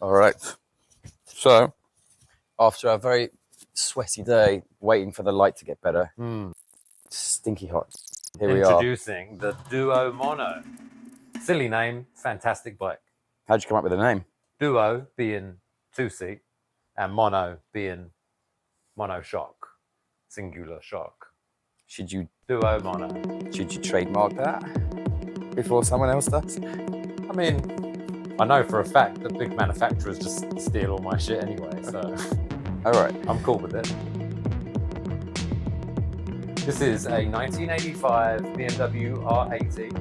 All right. So, after a very sweaty day waiting for the light to get better, stinky hot, here we are. Introducing the DuoMono. Silly name, fantastic bike. How'd you come up with the name? Duo being two-seat and mono being monoshock, singular shock. Should you DuoMono. trademark that before someone else does? I mean, I know for a fact that big manufacturers just steal all my shit anyway, so All right. I'm cool with it. This is a 1985 BMW R-80.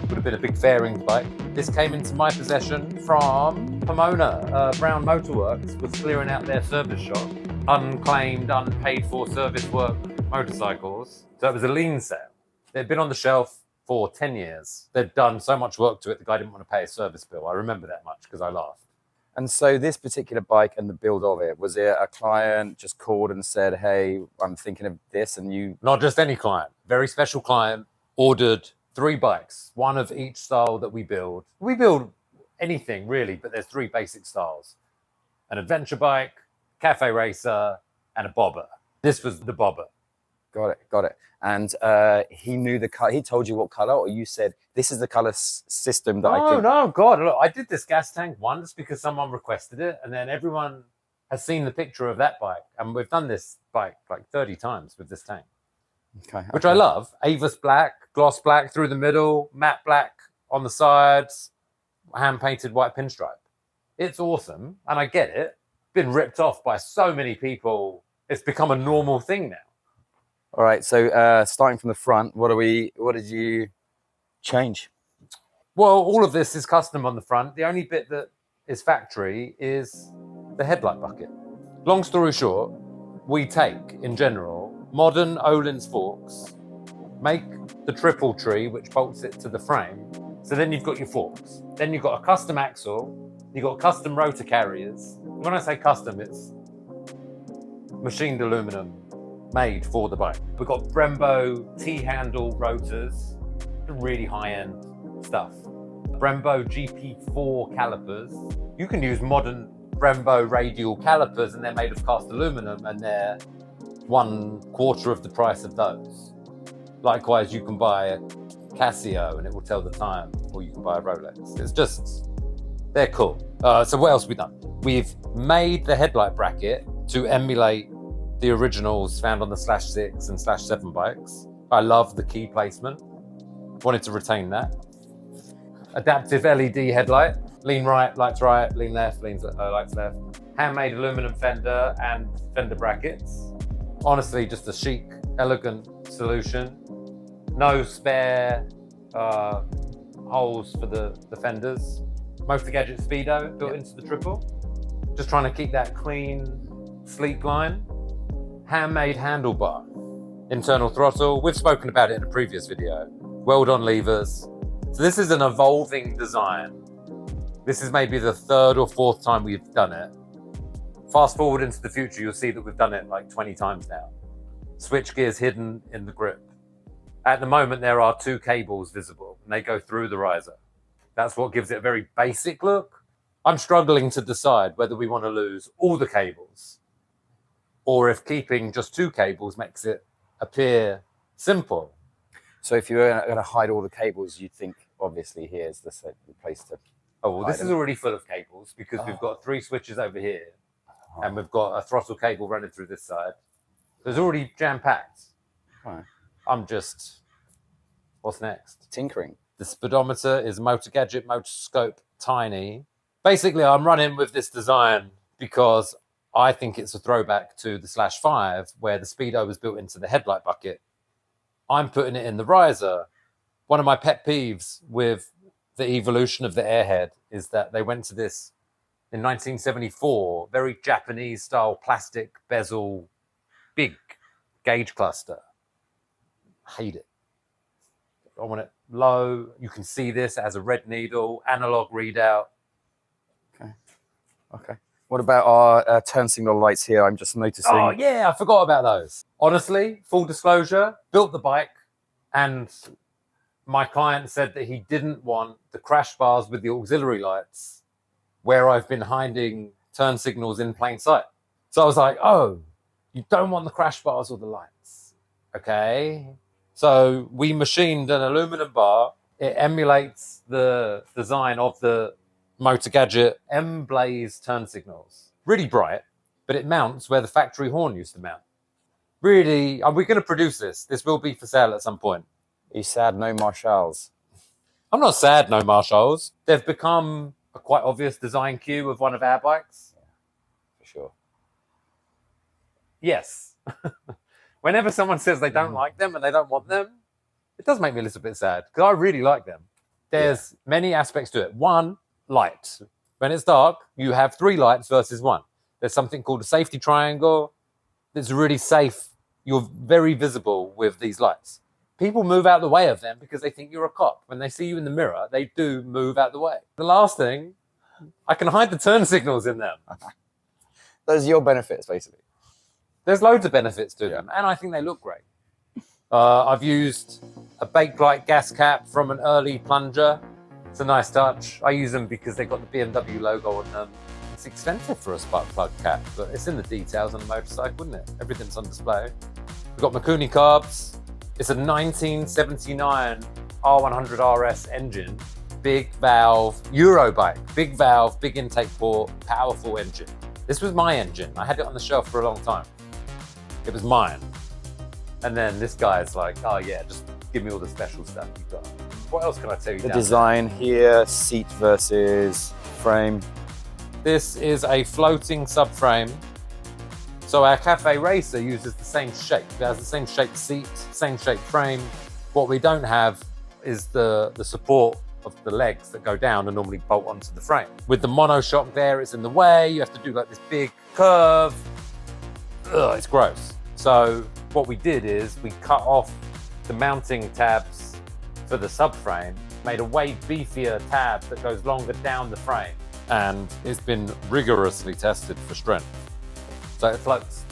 Would have been a big fairing bike. This came into my possession from Pomona. Brown Motorworks was clearing out their service shop. Unclaimed, unpaid for service work motorcycles. So it was a lean sale. They'd been on the shelf for 10 years. They'd done so much work to it, the guy didn't want to pay a service bill. I remember that much because I laughed. And so this particular bike and the build of it, was it a client just called and said, hey, I'm thinking of this, and you... Not just any client, very special client, ordered 3 bikes, one of each style that we build. We build anything really, but there's 3 basic styles. An adventure bike, cafe racer, and a bobber. This was the bobber. Got it. And he knew the color. He told you what color, or you said, this is the color system that I think... No, God, look, I did this gas tank once because someone requested it, and then everyone has seen the picture of that bike, and we've done this bike like 30 times with this tank. Okay. Which I love. Avis black, gloss black through the middle, matte black on the sides, hand-painted white pinstripe. It's awesome, and I get it. Been ripped off by so many people. It's become a normal thing now. All right, so starting from the front, what did you change? Well, all of this is custom on the front. The only bit that is factory is the headlight bucket. Long story short, we take, in general, modern Öhlins forks, make the triple tree, which bolts it to the frame. So then you've got your forks. Then you've got a custom axle. You've got custom rotor carriers. When I say custom, it's machined aluminum, made for the bike. We've got Brembo T-handle rotors, really high-end stuff. Brembo GP4 calipers. You can use modern Brembo radial calipers, and they're made of cast aluminum, and they're 1/4 of the price of those. Likewise, you can buy a Casio and it will tell the time, or you can buy a Rolex. It's just, they're cool. So what else have we done? We've made the headlight bracket to emulate the originals found on the /6 and /7 bikes. I love the key placement. Wanted to retain that. Adaptive LED headlight. Lean right, lights right, lean left, lights left. Handmade aluminum fender and fender brackets. Honestly, just a chic, elegant solution. No spare holes for the fenders. Motor Gadget Speedo built into the triple. Just trying to keep that clean, sleek line. Handmade handlebar. Internal throttle. We've spoken about it in a previous video. Weld-on levers. So this is an evolving design. This is maybe the 3rd or 4th time we've done it. Fast forward into the future, you'll see that we've done it like 20 times now. Switch gears hidden in the grip. At the moment, there are 2 cables visible, and they go through the riser. That's what gives it a very basic look. I'm struggling to decide whether we want to lose all the cables, or if keeping just 2 cables makes it appear simple. So if you're going to hide all the cables, you'd think, obviously, here's the place to... Oh, well, this is already full of cables because we've got 3 switches over here, and we've got a throttle cable running through this side. It's already jam-packed. Right. I'm just... What's next? Tinkering. The speedometer is Motor Gadget Motoscope Tiny. Basically, I'm running with this design because I think it's a throwback to the /5, where the speedo was built into the headlight bucket. I'm putting it in the riser. One of my pet peeves with the evolution of the Airhead is that they went to this in 1974, very Japanese style plastic bezel, big gauge cluster. Hate it. I want it low. You can see this as a red needle, analog readout. Okay. What about our turn signal lights here? I'm just noticing. Oh, yeah, I forgot about those. Honestly, full disclosure, built the bike, and my client said that he didn't want the crash bars with the auxiliary lights where I've been hiding turn signals in plain sight. So I was like, oh, you don't want the crash bars or the lights. Okay. So we machined an aluminum bar. It emulates the design of the Motor Gadget M-Blaze turn signals. Really bright, but it mounts where the factory horn used to mount. Really, are we going to produce this? This will be for sale at some point. Are you sad no Marshalls? I'm not sad, no Marshalls. They've become a quite obvious design cue of one of our bikes. Yeah, for sure. Yes. Whenever someone says they don't like them and they don't want them, it does make me a little bit sad because I really like them. There's many aspects to it. One, light. When it's dark, you have 3 lights versus 1. There's something called a safety triangle that's really safe. You're very visible with these lights. People move out the way of them because they think you're a cop. When they see you in the mirror, they do move out the way. The last thing, I can hide the turn signals in them. Those are your benefits, basically. There's loads of benefits to them, and I think they look great. I've used a Bakelite gas cap from an early plunger. It's a nice touch. I use them because they've got the BMW logo on them. It's expensive for a spark plug cap, but it's in the details on the motorcycle, isn't it? Everything's on display. We've got Mikuni carbs. It's a 1979 R100 RS engine, big valve, Euro bike, big valve, big intake port, powerful engine. This was my engine. I had it on the shelf for a long time. It was mine. And then this guy's like, oh yeah, just give me all the special stuff you've got. What else can I tell you? The design here, seat versus frame. This is a floating subframe. So our Cafe Racer uses the same shape. It has the same shaped seat, same shaped frame. What we don't have is the support of the legs that go down and normally bolt onto the frame. With the monoshock there, it's in the way. You have to do like this big curve. Ugh, it's gross. So what we did is we cut off the mounting tabs for the subframe, made a way beefier tab that goes longer down the frame, and it's been rigorously tested for strength. So it floats.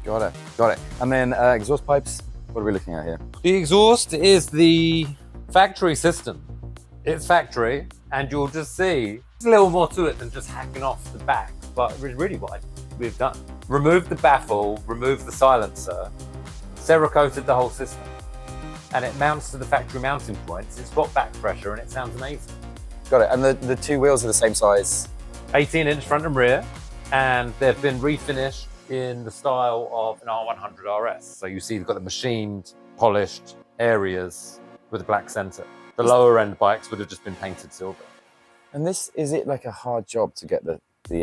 Got it. And then exhaust pipes, what are we looking at here? The exhaust is the factory system. It's factory, and you'll just see there's a little more to it than just hacking off the back, but it's really what we've done. Removed the baffle, removed the silencer, Cerakoted the whole system, and it mounts to the factory mounting points. It's got back pressure and it sounds amazing. Got it. And the 2 wheels are the same size? 18-inch front and rear, and they've been refinished in the style of an R100 RS. So you see they've got the machined, polished areas with a black center. The lower end bikes would have just been painted silver. And this, is it like a hard job to get the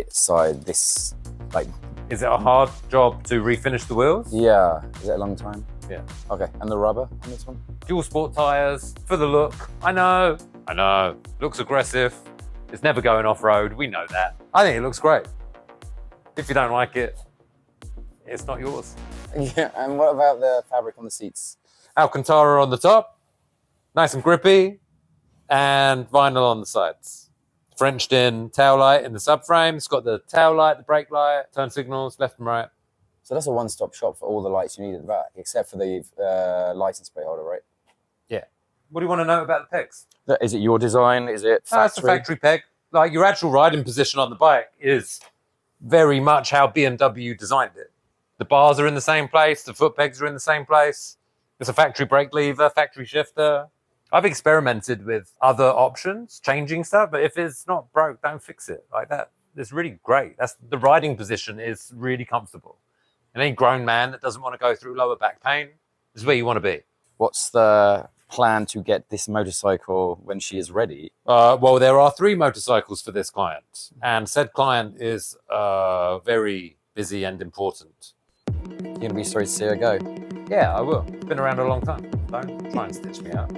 side, this, like... Is it a hard job to refinish the wheels? Yeah. Is it a long time? Yeah. Okay. And the rubber on this one? Dual sport tires for the look. I know. Looks aggressive. It's never going off-road. We know that. I think it looks great. If you don't like it, it's not yours. Yeah. And what about the fabric on the seats? Alcantara on the top, nice and grippy, and vinyl on the sides. Frenched in tail light in the subframe. It's got the tail light, the brake light, turn signals, left and right. So that's a one-stop shop for all the lights you need at the back, except for the license plate holder, right? Yeah. What do you want to know about the pegs? Is it your design? Is it factory? That's a factory peg. Like your actual riding position on the bike is very much how BMW designed it. The bars are in the same place. The foot pegs are in the same place. It's a factory brake lever, factory shifter. I've experimented with other options, changing stuff, but if it's not broke, don't fix it like that. It's really great. The riding position is really comfortable. And any grown man that doesn't want to go through lower back pain is where you want to be. What's the plan to get this motorcycle when she is ready? Well, there are 3 motorcycles for this client, and said client is very busy and important. You're going to be sorry to see her go. Yeah, I will. Been around a long time. Don't try and stitch me out.